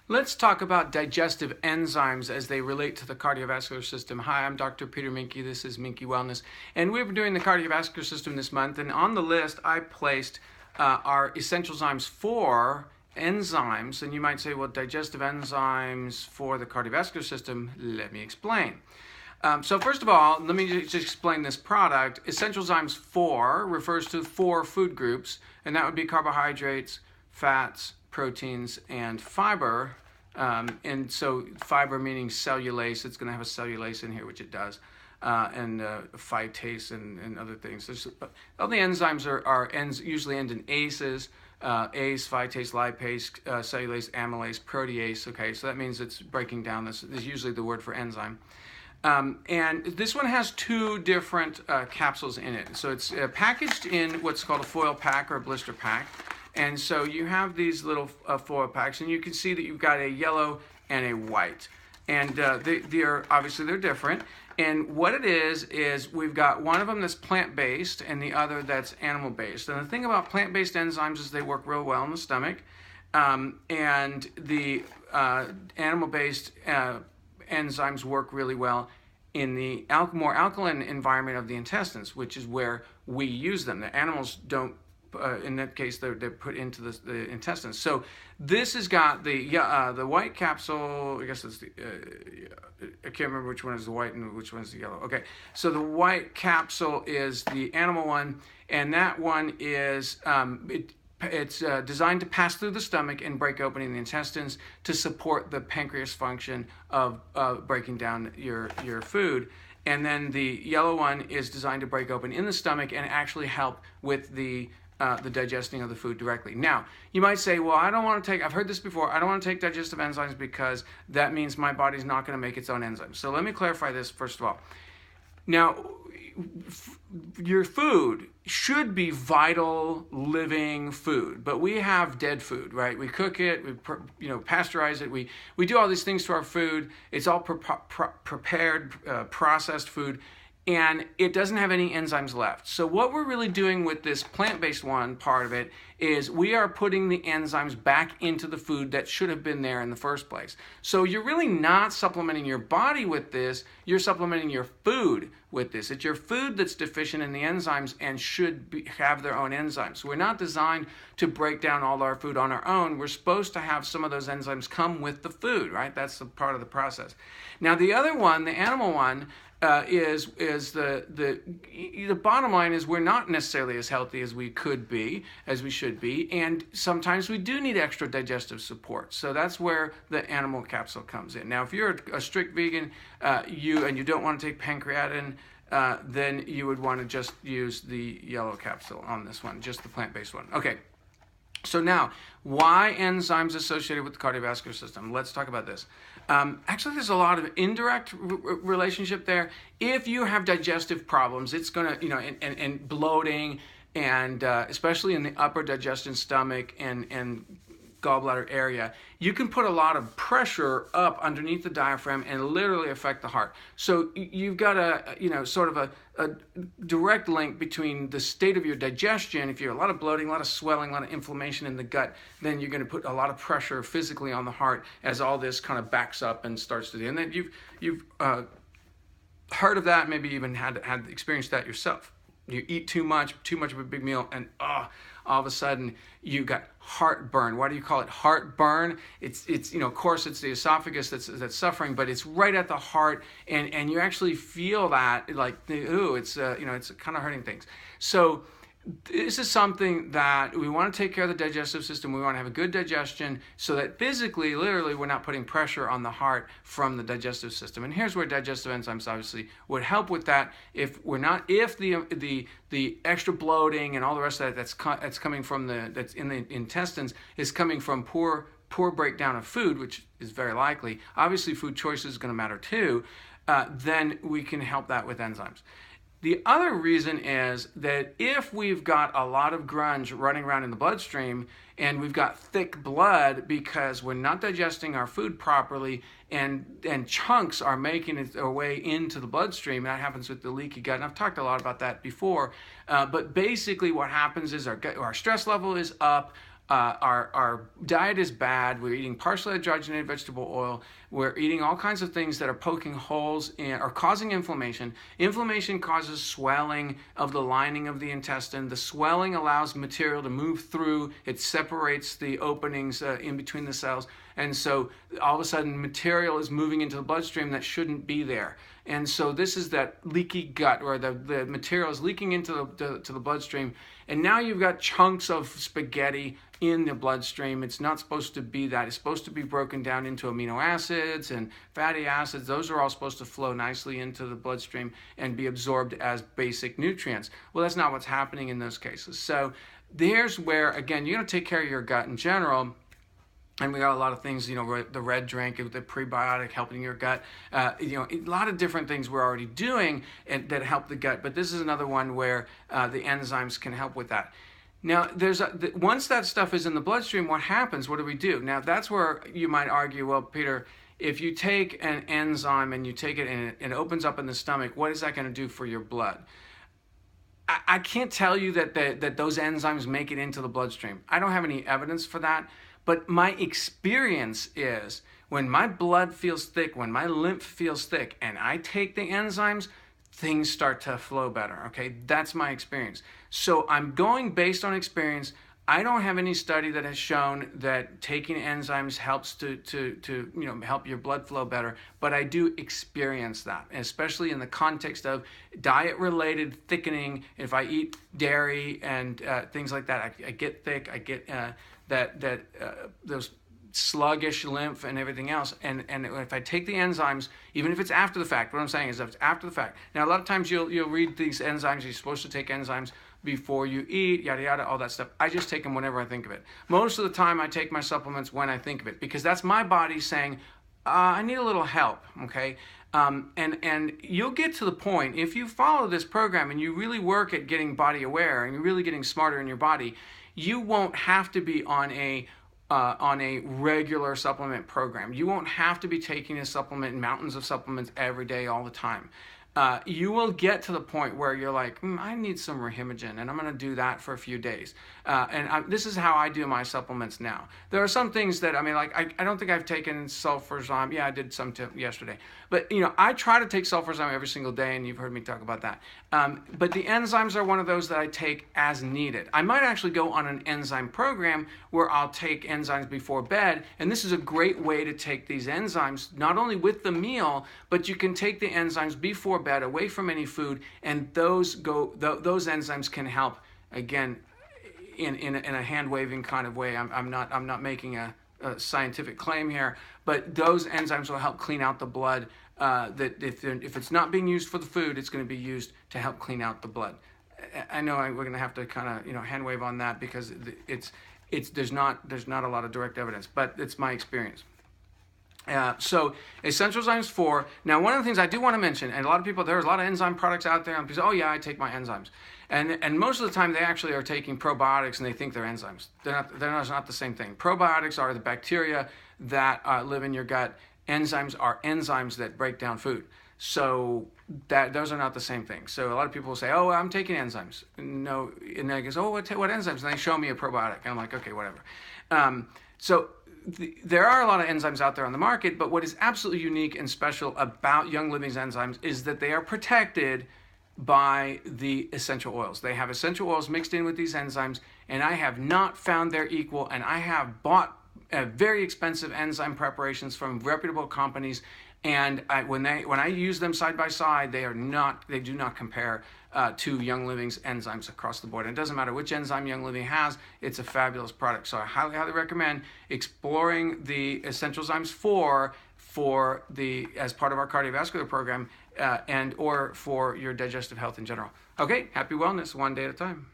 Let's talk about digestive enzymes as they relate to the cardiovascular system. Hi, I'm Dr. Peter Minke. This is Minke Wellness. And we've been doing the cardiovascular system this month. And on the list, I placed our Essentialzymes-4 enzymes. And you might say, well, digestive enzymes for the cardiovascular system. Let me explain. So first of all, let me just explain this product. Essentialzymes-4 refers to 4 food groups, and that would be carbohydrates, fats, proteins, and fiber. And so fiber meaning cellulase. It's going to have a cellulase in here, which it does, and phytase and other things. All the enzymes usually end in aces. ACE, phytase, lipase, cellulase, amylase, protease. Okay, so that means it's breaking down. This is usually the word for enzyme. And this one has 2 different capsules in it. So it's packaged in what's called a foil pack or a blister pack. And so you have these little foil packs, and you can see that you've got a yellow and a white. And they're different. And what it is we've got one of them that's plant-based and the other that's animal-based. And the thing about plant-based enzymes is they work real well in the stomach. And the animal-based enzymes work really well in the more alkaline environment of the intestines, which is where we use them. The animals don't. In that case, they're put into the intestines. So this has got the white capsule. I guess it's I can't remember which one is the white and which one is the yellow. Okay, so the white capsule is the animal one, and that one is it's designed to pass through the stomach and break open in the intestines to support the pancreas function of breaking down your food. And then the yellow one is designed to break open in the stomach and actually help with the digesting of the food directly. Now, you might say, well, I've heard this before, I don't want to take digestive enzymes because that means my body's not going to make its own enzymes. So let me clarify this first of all. Now, your food should be vital, living food, but we have dead food, right? We cook it, we pasteurize it, we do all these things to our food. It's all prepared, processed food, and it doesn't have any enzymes left. So what we're really doing with this plant-based one part of it is we are putting the enzymes back into the food that should have been there in the first place. So you're really not supplementing your body with this, you're supplementing your food with this. It's your food that's deficient in the enzymes and should have their own enzymes. So we're not designed to break down all our food on our own. We're supposed to have some of those enzymes come with the food, right? That's the part of the process. Now the other one, the animal one, is the bottom line is we're not necessarily as healthy as we could be, as we should be, and sometimes we do need extra digestive support. So that's where the animal capsule comes in. Now, if you're a strict vegan, you don't want to take pancreatin, then you would want to just use the yellow capsule on this one, just the plant-based one. Okay. So now, why enzymes associated with the cardiovascular system? Let's talk about this. Actually, there's a lot of indirect relationship there. If you have digestive problems, it's going to, and bloating, and especially in the upper digestion, stomach, and gallbladder area, you can put a lot of pressure up underneath the diaphragm and literally affect the heart. So you've got sort of a direct link between the state of your digestion. If you have a lot of bloating, a lot of swelling, a lot of inflammation in the gut, then you're going to put a lot of pressure physically on the heart as all this kind of backs up and starts to do. And then you've heard of that, maybe even had experienced that yourself. You eat too much of a big meal, and all of a sudden you got heartburn. Why do you call it heartburn? It's of course it's the esophagus that's suffering, but it's right at the heart, and you actually feel that like it's kind of hurting things. So this is something that we want to take care of the digestive system. We want to have a good digestion so that physically, literally, we're not putting pressure on the heart from the digestive system. And here's where digestive enzymes obviously would help with that. If the extra bloating and all the rest of that that's coming from that's in the intestines is coming from poor breakdown of food, which is very likely. Obviously, food choices is going to matter too. Then we can help that with enzymes. The other reason is that if we've got a lot of grunge running around in the bloodstream and we've got thick blood because we're not digesting our food properly and chunks are making their way into the bloodstream, that happens with the leaky gut. And I've talked a lot about that before. But basically what happens is our stress level is up, Our diet is bad. We're eating partially hydrogenated vegetable oil. We're eating all kinds of things that are poking holes in or causing inflammation. Inflammation causes swelling of the lining of the intestine. The swelling allows material to move through. It separates the openings in between the cells. And so all of a sudden material is moving into the bloodstream that shouldn't be there. And so this is that leaky gut where the material is leaking into the bloodstream. And now you've got chunks of spaghetti in the bloodstream. It's not supposed to be that. It's supposed to be broken down into amino acids and fatty acids. Those are all supposed to flow nicely into the bloodstream and be absorbed as basic nutrients. Well, that's not what's happening in those cases. So there's where, again, you're going to take care of your gut in general. And we got a lot of things, the red drink, the prebiotic helping your gut, a lot of different things we're already doing that help the gut. But this is another one where the enzymes can help with that. Now, once that stuff is in the bloodstream, what happens? What do we do? Now, that's where you might argue, well, Peter, if you take an enzyme and you take it and it opens up in the stomach, what is that going to do for your blood? I can't tell you that those enzymes make it into the bloodstream. I don't have any evidence for that. But my experience is when my blood feels thick, when my lymph feels thick, and I take the enzymes, things start to flow better, okay? That's my experience. So I'm going based on experience. I don't have any study that has shown that taking enzymes helps to help your blood flow better, but I do experience that, especially in the context of diet-related thickening. If I eat dairy and things like that, I get thick. I get those sluggish lymph and everything else. And if I take the enzymes, even if it's after the fact, what I'm saying is that it's after the fact. Now, a lot of times you'll read these enzymes. You're supposed to take enzymes before you eat, yada, yada, all that stuff. I just take them whenever I think of it. Most of the time, I take my supplements when I think of it, because that's my body saying, I need a little help, okay? And you'll get to the point, if you follow this program and you really work at getting body aware and you're really getting smarter in your body, you won't have to be on a regular supplement program. You won't have to be taking a supplement, mountains of supplements every day, all the time. You will get to the point where you're like, I need some Rahimogen, and I'm going to do that for a few days. This is how I do my supplements now. There are some things that, I don't think I've taken sulfurzyme. Yeah, I did some yesterday. But, I try to take sulfurzyme every single day, and you've heard me talk about that. But the enzymes are one of those that I take as needed. I might actually go on an enzyme program where I'll take enzymes before bed, and this is a great way to take these enzymes, not only with the meal, but you can take the enzymes before bed, away from any food, and those enzymes can help, again, in a hand-waving kind of way. I'm not making a scientific claim here, but those enzymes will help clean out the blood. That if it's not being used for the food, it's going to be used to help clean out the blood. I know we're going to have to kind of hand wave on that, because there's not a lot of direct evidence, but it's my experience. So Essentialzymes-4. Now, one of the things I do want to mention, and a lot of people, there's a lot of enzyme products out there, and people say, oh yeah, I take my enzymes. And most of the time they actually are taking probiotics and they think they're enzymes. They're not the same thing. Probiotics are the bacteria that live in your gut. Enzymes are enzymes that break down food. So those are not the same thing. So a lot of people will say, oh, I'm taking enzymes. No, and then I goes, oh, what enzymes? And they show me a probiotic. And I'm like, okay, whatever. There are a lot of enzymes out there on the market, but what is absolutely unique and special about Young Living's enzymes is that they are protected by the essential oils. They have essential oils mixed in with these enzymes, and I have not found their equal, and I have bought very expensive enzyme preparations from reputable companies, and when I use them side by side, they do not compare to Young Living's enzymes across the board. And it doesn't matter which enzyme Young Living has, it's a fabulous product. So I highly, highly recommend exploring the Essentialzymes-4 as part of our cardiovascular program, and or for your digestive health in general. Okay, happy wellness, one day at a time.